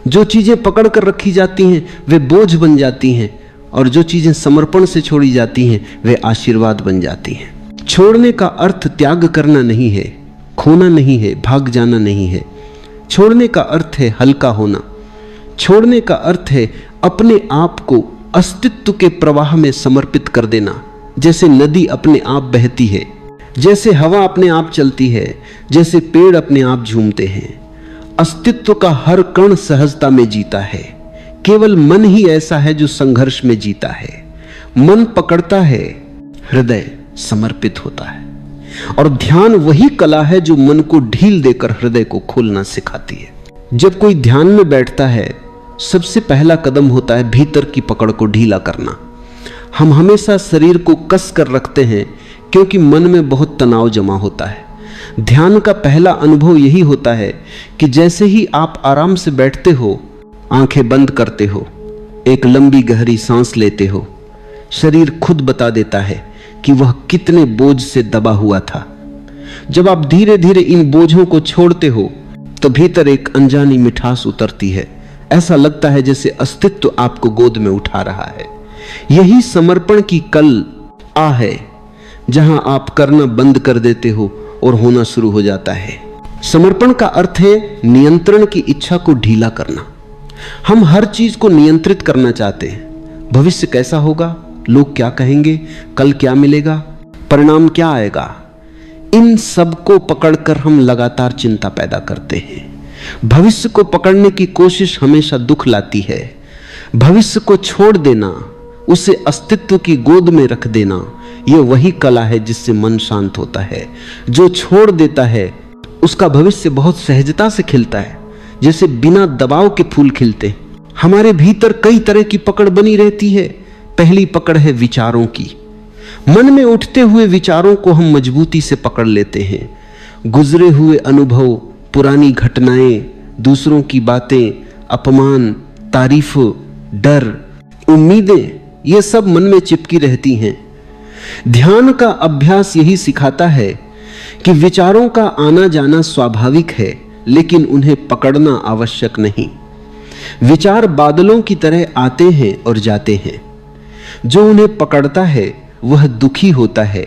जो चीजें पकड़ कर रखी जाती हैं वे बोझ बन जाती हैं और जो चीजें समर्पण से छोड़ी जाती हैं वे आशीर्वाद बन जाती हैं। छोड़ने का अर्थ त्याग करना नहीं है, खोना नहीं है, भाग जाना नहीं है। छोड़ने का अर्थ है हल्का होना। छोड़ने का अर्थ है अपने आप को अस्तित्व के प्रवाह में समर्पित कर देना। जैसे नदी अपने आप बहती है, जैसे हवा अपने आप चलती है, जैसे पेड़ अपने आप झूमते हैं। अस्तित्व का हर कण सहजता में जीता है। केवल मन ही ऐसा है जो संघर्ष में जीता है। मन पकड़ता है, हृदय समर्पित होता है। और ध्यान वही कला है जो मन को ढील देकर हृदय को खोलना सिखाती है। जब कोई ध्यान में बैठता है, सबसे पहला कदम होता है भीतर की पकड़ को ढीला करना। हम हमेशा शरीर को कस कर रखते हैं क्योंकि मन में बहुत तनाव जमा होता है। ध्यान का पहला अनुभव यही होता है कि जैसे ही आप आराम से बैठते हो, आंखें बंद करते हो, एक लंबी गहरी सांस लेते हो, शरीर खुद बता देता है कि वह कितने बोझ से दबा हुआ था। जब आप धीरे धीरे इन बोझों को छोड़ते हो तो भीतर एक अनजानी मिठास उतरती है। ऐसा लगता है जैसे अस्तित्व आपको गोद में उठा रहा है। यही समर्पण की कल आ है, जहां आप करना बंद कर देते हो और होना शुरू हो जाता है। समर्पण का अर्थ है नियंत्रण की इच्छा को ढीला करना। हम हर चीज को नियंत्रित करना चाहते हैं। भविष्य कैसा होगा, लोग क्या कहेंगे, कल क्या मिलेगा, परिणाम क्या आएगा, इन सब को पकड़कर हम लगातार चिंता पैदा करते हैं। भविष्य को पकड़ने की कोशिश हमेशा दुख लाती है। भविष्य को छोड़ देना, उसे अस्तित्व की गोद में रख देना, यह वही कला है जिससे मन शांत होता है। जो छोड़ देता है उसका भविष्य बहुत सहजता से खिलता है, जैसे बिना दबाव के फूल खिलते। हमारे भीतर कई तरह की पकड़ बनी रहती है। पहली पकड़ है विचारों की। मन में उठते हुए विचारों को हम मजबूती से पकड़ लेते हैं। गुजरे हुए अनुभव, पुरानी घटनाएं, दूसरों की बातें, अपमान, तारीफ, डर, उम्मीदें, ये सब मन में चिपकी रहती हैं। ध्यान का अभ्यास यही सिखाता है कि विचारों का आना जाना स्वाभाविक है, लेकिन उन्हें पकड़ना आवश्यक नहीं। विचार बादलों की तरह आते हैं और जाते हैं। जो उन्हें पकड़ता है वह दुखी होता है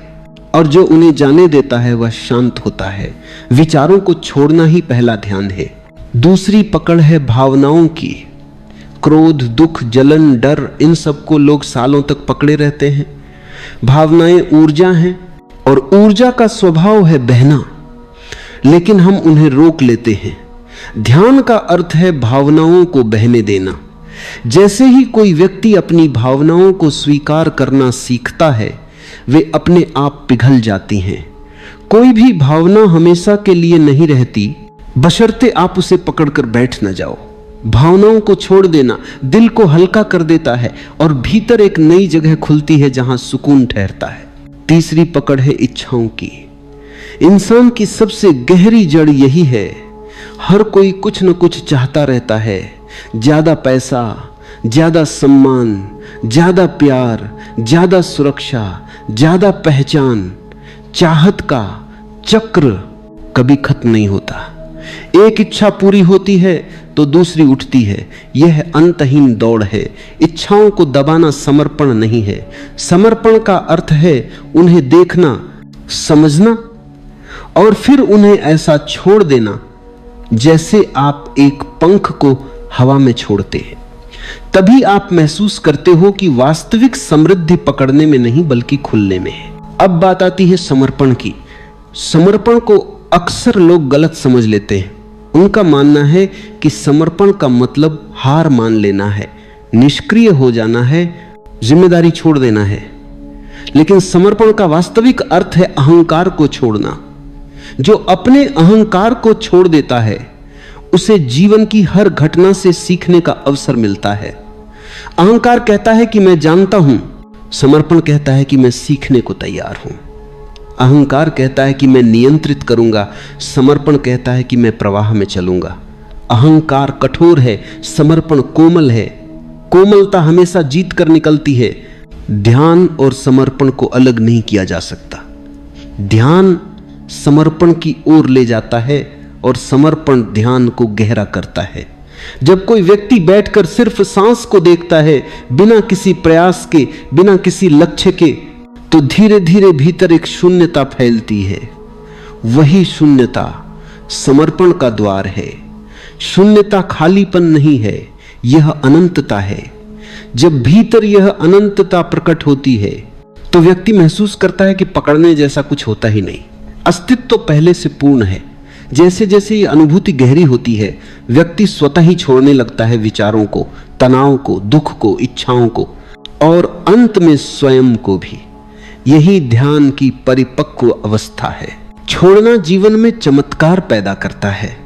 और जो उन्हें जाने देता है वह शांत होता है। विचारों को छोड़ना ही पहला ध्यान है। दूसरी पकड़ है भावनाओं की। क्रोध, दुख, जलन, डर, इन सब को लोग सालों तक पकड़े रहते हैं। भावनाएं ऊर्जा हैं और ऊर्जा का स्वभाव है बहना, लेकिन हम उन्हें रोक लेते हैं। ध्यान का अर्थ है भावनाओं को बहने देना। जैसे ही कोई व्यक्ति अपनी भावनाओं को स्वीकार करना सीखता है, वे अपने आप पिघल जाती हैं। कोई भी भावना हमेशा के लिए नहीं रहती, बशर्ते आप उसे पकड़कर बैठ न जाओ। भावनाओं को छोड़ देना दिल को हल्का कर देता है और भीतर एक नई जगह खुलती है जहां सुकून ठहरता है। तीसरी पकड़ है इच्छाओं की। इंसान की सबसे गहरी जड़ यही है। हर कोई कुछ न कुछ चाहता रहता है। ज्यादा पैसा, ज्यादा सम्मान, ज्यादा प्यार, ज्यादा सुरक्षा, ज्यादा पहचान। चाहत का चक्र कभी खत्म नहीं होता। एक इच्छा पूरी होती है तो दूसरी उठती है। यह अंतहीन दौड़ है। इच्छाओं को दबाना समर्पण नहीं है। समर्पण का अर्थ है उन्हें देखना, समझना और फिर उन्हें ऐसा छोड़ देना जैसे आप एक पंख को हवा में छोड़ते हैं। तभी आप महसूस करते हो कि वास्तविक समृद्धि पकड़ने में नहीं बल्कि खुलने में है। अब बात आती है समर्पण की। समर्पण को अक्सर लोग गलत समझ लेते हैं। उनका मानना है कि समर्पण का मतलब हार मान लेना है, निष्क्रिय हो जाना है, जिम्मेदारी छोड़ देना है। लेकिन समर्पण का वास्तविक अर्थ है अहंकार को छोड़ना। जो अपने अहंकार को छोड़ देता है उसे जीवन की हर घटना से सीखने का अवसर मिलता है। अहंकार कहता है कि मैं जानता हूं, समर्पण कहता है कि मैं सीखने को तैयार हूं। अहंकार कहता है कि मैं नियंत्रित करूंगा, समर्पण कहता है कि मैं प्रवाह में चलूंगा। अहंकार कठोर है, समर्पण कोमल है। कोमलता हमेशा जीत कर निकलती है। ध्यान और समर्पण को अलग नहीं किया जा सकता। ध्यान समर्पण की ओर ले जाता है और समर्पण ध्यान को गहरा करता है। जब कोई व्यक्ति बैठकर सिर्फ सांस को देखता है, बिना किसी प्रयास के, बिना किसी लक्ष्य के, तो धीरे धीरे भीतर एक शून्यता फैलती है। वही शून्यता समर्पण का द्वार है। शून्यता खालीपन नहीं है, यह अनंतता है। जब भीतर यह अनंतता प्रकट होती है तो व्यक्ति महसूस करता है कि पकड़ने जैसा कुछ होता ही नहीं। अस्तित्व तो पहले से पूर्ण है। जैसे जैसे ये अनुभूति गहरी होती है, व्यक्ति स्वतः ही छोड़ने लगता है विचारों को, तनाव को, दुख को, इच्छाओं को और अंत में स्वयं को भी। यही ध्यान की परिपक्व अवस्था है। छोड़ना जीवन में चमत्कार पैदा करता है।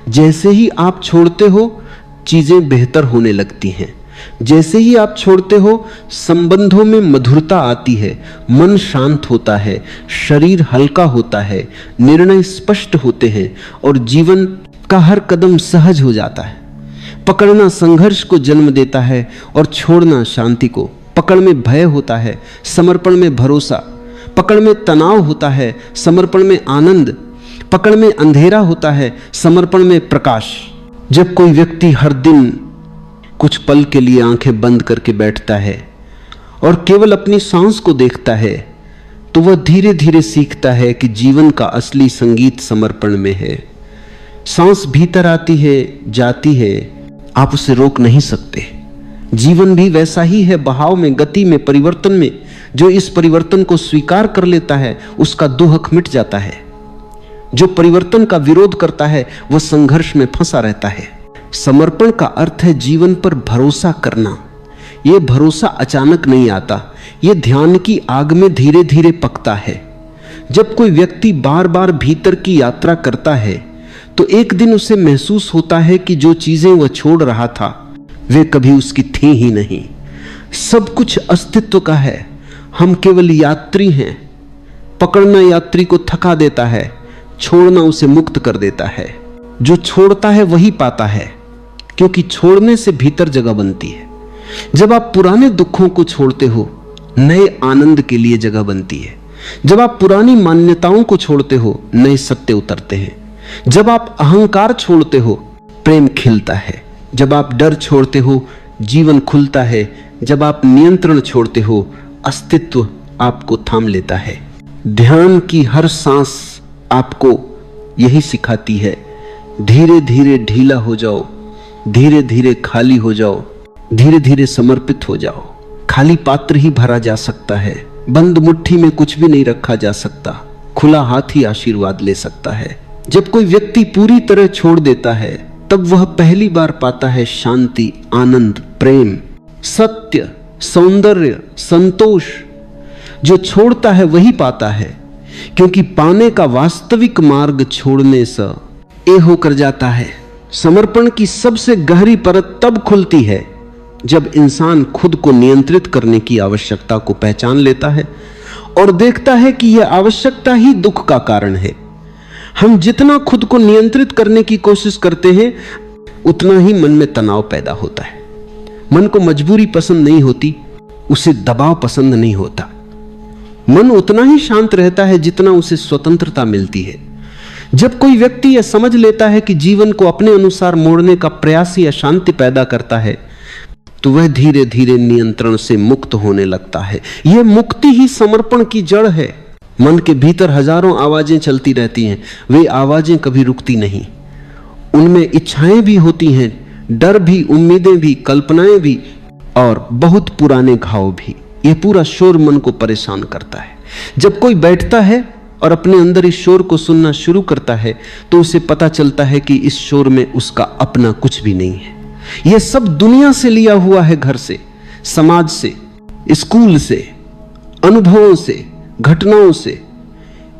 जैसे ही आप छोड़ते हो चीजें बेहतर होने लगती हैं। जैसे ही आप छोड़ते हो संबंधों में मधुरता आती है, मन शांत होता है, शरीर हल्का होता है, निर्णय स्पष्ट होते हैं और जीवन का हर कदम सहज हो जाता है। पकड़ना संघर्ष को जन्म देता है और छोड़ना शांति को। पकड़ में भय होता है, समर्पण में भरोसा। पकड़ में तनाव होता है, समर्पण में आनंद। पकड़ में अंधेरा होता है, समर्पण में प्रकाश। जब कोई व्यक्ति हर दिन कुछ पल के लिए आंखें बंद करके बैठता है और केवल अपनी सांस को देखता है तो वह धीरे धीरे सीखता है कि जीवन का असली संगीत समर्पण में है। सांस भीतर आती है, जाती है, आप उसे रोक नहीं सकते। जीवन भी वैसा ही है, बहाव में, गति में, परिवर्तन में। जो इस परिवर्तन को स्वीकार कर लेता है उसका दुख मिट जाता है। जो परिवर्तन का विरोध करता है वह संघर्ष में फंसा रहता है। समर्पण का अर्थ है जीवन पर भरोसा करना। यह भरोसा अचानक नहीं आता, यह ध्यान की आग में धीरे धीरे पकता है। जब कोई व्यक्ति बार बार भीतर की यात्रा करता है तो एक दिन उसे महसूस होता है कि जो चीजें वह छोड़ रहा था वे कभी उसकी थी ही नहीं। सब कुछ अस्तित्व का है, हम केवल यात्री हैं। पकड़ना यात्री को थका देता है, छोड़ना उसे मुक्त कर देता है। जो छोड़ता है वही पाता है, क्योंकि छोड़ने से भीतर जगह बनती है। जब आप पुराने दुखों को छोड़ते हो नए आनंद के लिए जगह बनती है। जब आप पुरानी मान्यताओं को छोड़ते हो नए सत्य उतरते हैं। जब आप अहंकार छोड़ते हो प्रेम खिलता है। जब आप डर छोड़ते हो जीवन खुलता है। जब आप नियंत्रण छोड़ते हो अस्तित्व आपको थाम लेता है। ध्यान की हर सांस आपको यही सिखाती है, धीरे धीरे ढीला हो जाओ, धीरे धीरे खाली हो जाओ, धीरे धीरे समर्पित हो जाओ। खाली पात्र ही भरा जा सकता है, बंद मुट्ठी में कुछ भी नहीं रखा जा सकता। खुला हाथ ही आशीर्वाद ले सकता है। जब कोई व्यक्ति पूरी तरह छोड़ देता है तब वह पहली बार पाता है शांति, आनंद, प्रेम, सत्य, सौंदर्य, संतोष। जो छोड़ता है वही पाता है, क्योंकि पाने का वास्तविक मार्ग छोड़ने से ए होकर जाता है। समर्पण की सबसे गहरी परत तब खुलती है जब इंसान खुद को नियंत्रित करने की आवश्यकता को पहचान लेता है और देखता है कि यह आवश्यकता ही दुख का कारण है। हम जितना खुद को नियंत्रित करने की कोशिश करते हैं उतना ही मन में तनाव पैदा होता है। मन को मजबूरी पसंद नहीं होती, उसे दबाव पसंद नहीं होता। मन उतना ही शांत रहता है जितना उसे स्वतंत्रता मिलती है। जब कोई व्यक्ति यह समझ लेता है कि जीवन को अपने अनुसार मोड़ने का प्रयास ही अशांति पैदा करता है तो वह धीरे धीरे नियंत्रण से मुक्त होने लगता है। यह मुक्ति ही समर्पण की जड़ है। मन के भीतर हजारों आवाजें चलती रहती हैं, वे आवाजें कभी रुकती नहीं। उनमें इच्छाएं भी होती हैं, डर भी, उम्मीदें भी, कल्पनाएं भी और बहुत पुराने घाव भी। यह पूरा शोर मन को परेशान करता है। जब कोई बैठता है और अपने अंदर इस शोर को सुनना शुरू करता है तो उसे पता चलता है कि इस शोर में उसका अपना कुछ भी नहीं है। यह सब दुनिया से लिया हुआ है, घर से, समाज से, स्कूल से, अनुभवों से, घटनाओं से।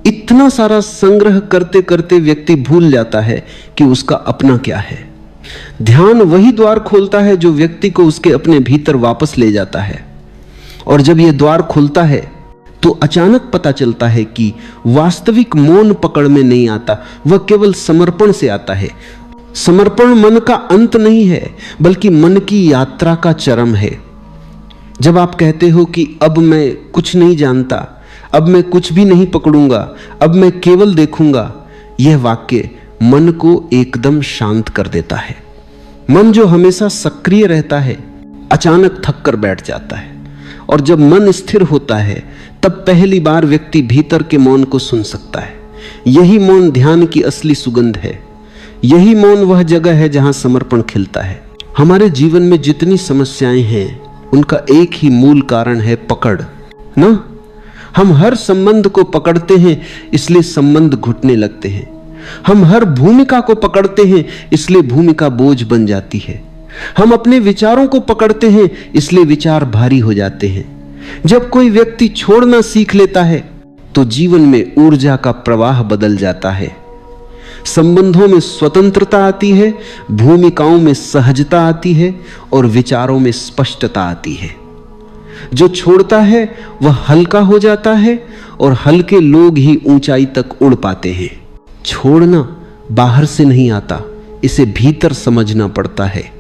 इतना सारा संग्रह करते करते व्यक्ति भूल जाता है कि उसका अपना क्या है। ध्यान वही द्वार खोलता है जो व्यक्ति को उसके अपने भीतर वापस ले जाता है। और जब यह द्वार खुलता है तो अचानक पता चलता है कि वास्तविक मौन पकड़ में नहीं आता, वह केवल समर्पण से आता है। समर्पण मन का अंत नहीं है बल्कि मन की यात्रा का चरम है। जब आप कहते हो कि अब मैं कुछ नहीं जानता, अब मैं कुछ भी नहीं पकड़ूंगा, अब मैं केवल देखूंगा, यह वाक्य मन को एकदम शांत कर देता है। मन जो हमेशा सक्रिय रहता है अचानक थक कर बैठ जाता है। और जब मन स्थिर होता है तब पहली बार व्यक्ति भीतर के मौन को सुन सकता है। यही मौन ध्यान की असली सुगंध है। यही मौन वह जगह है जहां समर्पण खिलता है। हमारे जीवन में जितनी समस्याएं हैं उनका एक ही मूल कारण है पकड़ ना। हम हर संबंध को पकड़ते हैं इसलिए संबंध घुटने लगते हैं। हम हर भूमिका को पकड़ते हैं इसलिए भूमिका बोझ बन जाती है। हम अपने विचारों को पकड़ते हैं इसलिए विचार भारी हो जाते हैं। जब कोई व्यक्ति छोड़ना सीख लेता है तो जीवन में ऊर्जा का प्रवाह बदल जाता है। संबंधों में स्वतंत्रता आती है, भूमिकाओं में सहजता आती है और विचारों में स्पष्टता आती है। जो छोड़ता है वह हल्का हो जाता है और हल्के लोग ही ऊंचाई तक उड़ पाते हैं। छोड़ना बाहर से नहीं आता, इसे भीतर समझना पड़ता है।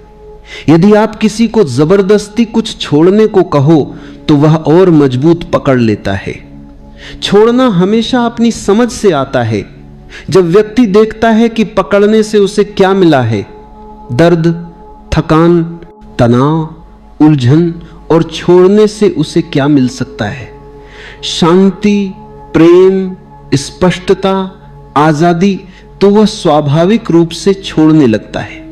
यदि आप किसी को जबरदस्ती कुछ छोड़ने को कहो तो वह और मजबूत पकड़ लेता है। छोड़ना हमेशा अपनी समझ से आता है। जब व्यक्ति देखता है कि पकड़ने से उसे क्या मिला है, दर्द, थकान, तनाव, उलझन, और छोड़ने से उसे क्या मिल सकता है, शांति, प्रेम, स्पष्टता, आजादी, तो वह स्वाभाविक रूप से छोड़ने लगता है।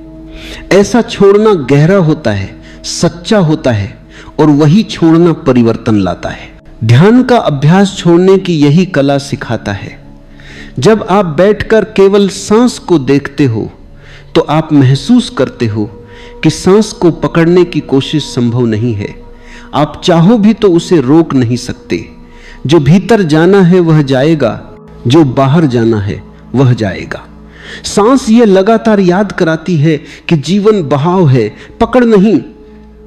ऐसा छोड़ना गहरा होता है, सच्चा होता है और वही छोड़ना परिवर्तन लाता है। ध्यान का अभ्यास छोड़ने की यही कला सिखाता है। जब आप बैठकर केवल सांस को देखते हो तो आप महसूस करते हो कि सांस को पकड़ने की कोशिश संभव नहीं है। आप चाहो भी तो उसे रोक नहीं सकते। जो भीतर जाना है वह जाएगा, जो बाहर जाना है वह जाएगा। सांस ये लगातार याद कराती है कि जीवन बहाव है, पकड़ नहीं।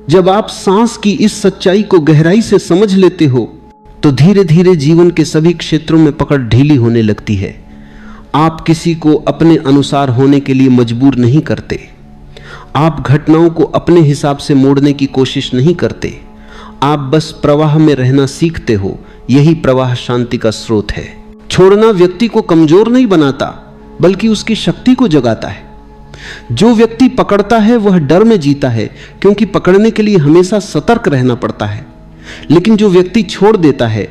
जब आप सांस की इस सच्चाई को गहराई से समझ लेते हो तो धीरे धीरे जीवन के सभी क्षेत्रों में पकड़ ढीली होने लगती है। आप किसी को अपने अनुसार होने के लिए मजबूर नहीं करते। आप घटनाओं को अपने हिसाब से मोड़ने की कोशिश नहीं करते। आप बस प्रवाह में रहना सीखते हो। यही प्रवाह शांति का स्रोत है। छोड़ना व्यक्ति को कमजोर नहीं बनाता बल्कि उसकी शक्ति को जगाता है। जो व्यक्ति पकड़ता है वह डर में जीता है क्योंकि पकड़ने के लिए हमेशा सतर्क रहना पड़ता है। लेकिन जो व्यक्ति छोड़ देता है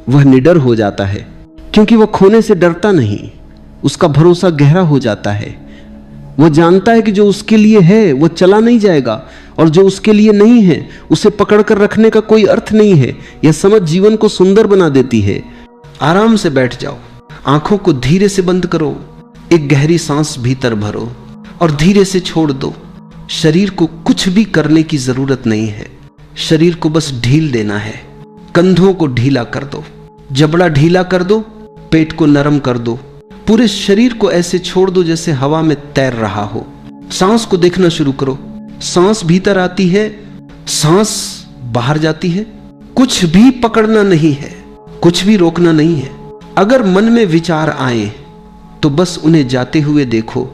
वह निडर हो जाता है क्योंकि वह खोने से डरता नहीं। उसका भरोसा गहरा हो जाता है। वह जानता है कि जो उसके लिए है वह चला नहीं जाएगा और जो उसके लिए नहीं है उसे पकड़कर रखने का कोई अर्थ नहीं है। यह समझ जीवन को सुंदर बना देती है। आराम से बैठ जाओ, आंखों को धीरे से बंद करो, एक गहरी सांस भीतर भरो और धीरे से छोड़ दो। शरीर को कुछ भी करने की जरूरत नहीं है। शरीर को बस ढील देना है। कंधों को ढीला कर दो, जबड़ा ढीला कर दो, पेट को नरम कर दो। पूरे शरीर को ऐसे छोड़ दो जैसे हवा में तैर रहा हो। सांस को देखना शुरू करो। सांस भीतर आती है, सांस बाहर जाती है। कुछ भी पकड़ना नहीं है, कुछ भी रोकना नहीं है। अगर मन में विचार आए तो बस उन्हें जाते हुए देखो।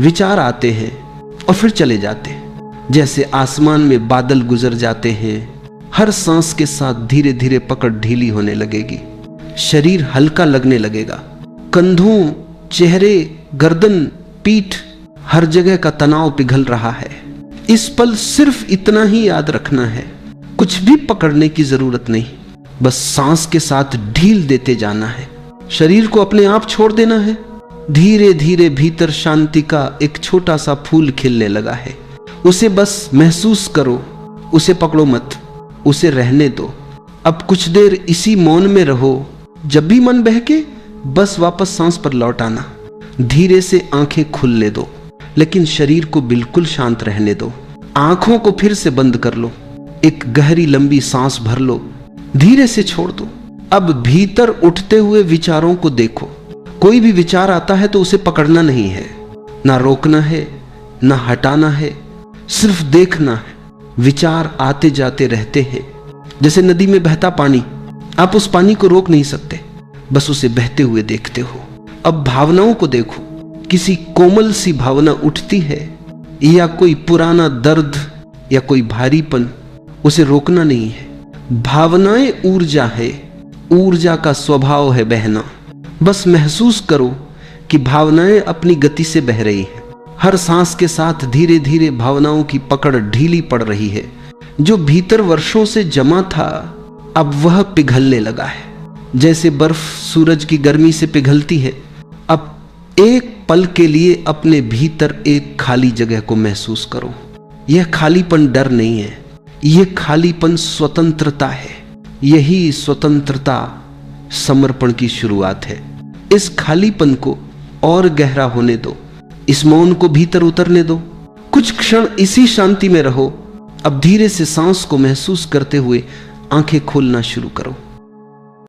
विचार आते हैं और फिर चले जाते हैं, जैसे आसमान में बादल गुजर जाते हैं। हर सांस के साथ धीरे धीरे पकड़ ढीली होने लगेगी, शरीर हल्का लगने लगेगा। कंधों, चेहरे, गर्दन, पीठ, हर जगह का तनाव पिघल रहा है। इस पल सिर्फ इतना ही याद रखना है, कुछ भी पकड़ने की जरूरत नहीं, बस सांस के साथ ढील देते जाना है। शरीर को अपने आप छोड़ देना है। धीरे धीरे भीतर शांति का एक छोटा सा फूल खिलने लगा है। उसे बस महसूस करो, उसे पकड़ो मत, उसे रहने दो। अब कुछ देर इसी मौन में रहो। जब भी मन बहके बस वापस सांस पर लौट आना। धीरे से आंखें खुलने दो, लेकिन शरीर को बिल्कुल शांत रहने दो। आंखों को फिर से बंद कर लो, एक गहरी लंबी सांस भर लो, धीरे से छोड़ दो। अब भीतर उठते हुए विचारों को देखो। कोई भी विचार आता है तो उसे पकड़ना नहीं है, ना रोकना है, ना हटाना है, सिर्फ देखना है। विचार आते जाते रहते हैं, जैसे नदी में बहता पानी। आप उस पानी को रोक नहीं सकते, बस उसे बहते हुए देखते हो। अब भावनाओं को देखो। किसी कोमल सी भावना उठती है, या कोई पुराना दर्द या कोई भारीपन, उसे रोकना नहीं है। भावनाएं ऊर्जा है, ऊर्जा का स्वभाव है बहना। बस महसूस करो कि भावनाएं अपनी गति से बह रही हैं। हर सांस के साथ धीरे धीरे भावनाओं की पकड़ ढीली पड़ रही है। जो भीतर वर्षों से जमा था अब वह पिघलने लगा है, जैसे बर्फ सूरज की गर्मी से पिघलती है। अब एक पल के लिए अपने भीतर एक खाली जगह को महसूस करो। यह खालीपन डर नहीं है, यह खालीपन स्वतंत्रता है। यही स्वतंत्रता समर्पण की शुरुआत है। इस खालीपन को और गहरा होने दो, इस मौन को भीतर उतरने दो। कुछ क्षण इसी शांति में रहो। अब धीरे से सांस को महसूस करते हुए आंखें खोलना शुरू करो।